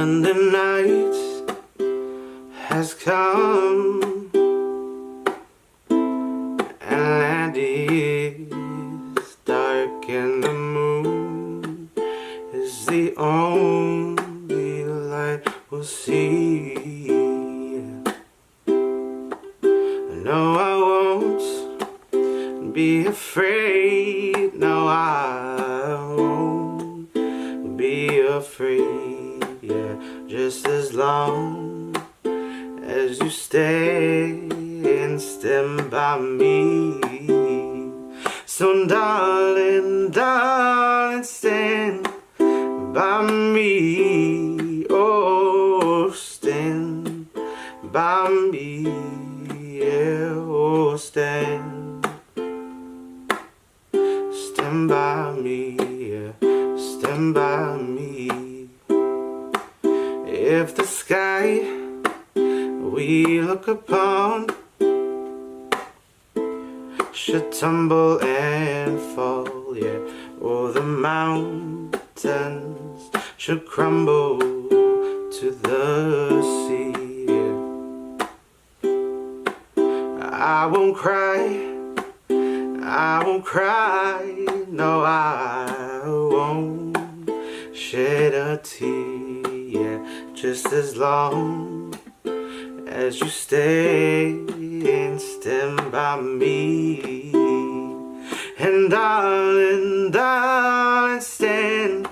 when the night has come and land is dark and the moon is the only light we'll see. No, I won't be afraid. No, I won't be afraid. Yeah, just as long as you stay and stand by me. So darling, darling, stand by me. Oh, stand by me. Yeah, oh, stand by me. Yeah, stand by me. If the sky we look upon should tumble and fall, yeah, or the mountains should crumble to the sea, yeah, I won't cry, I won't cry, no, I won't shed a tear, yeah, just as long as you stay and stand by me. And darling, darling, stand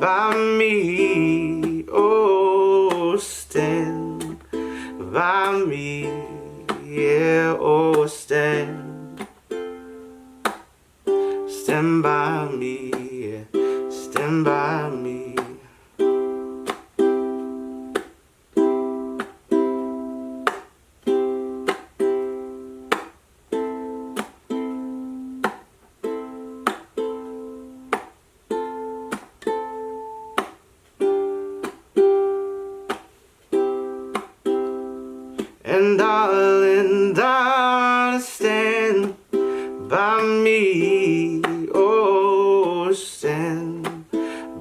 by me. Oh, stand by me. Yeah, oh, stand by me. Yeah, stand by me. And darling, darling, stand by me. Oh, stand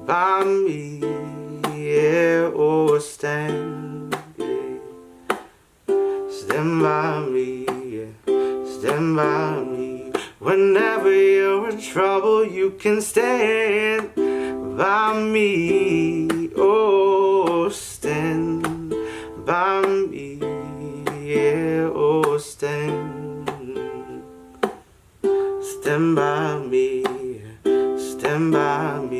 by me. Yeah, oh, stand. Yeah. Stand by me. Yeah. Stand by me. Whenever you're in trouble, you can stand by me. Oh, stand by me. Yeah, oh, stand by me, stand by me.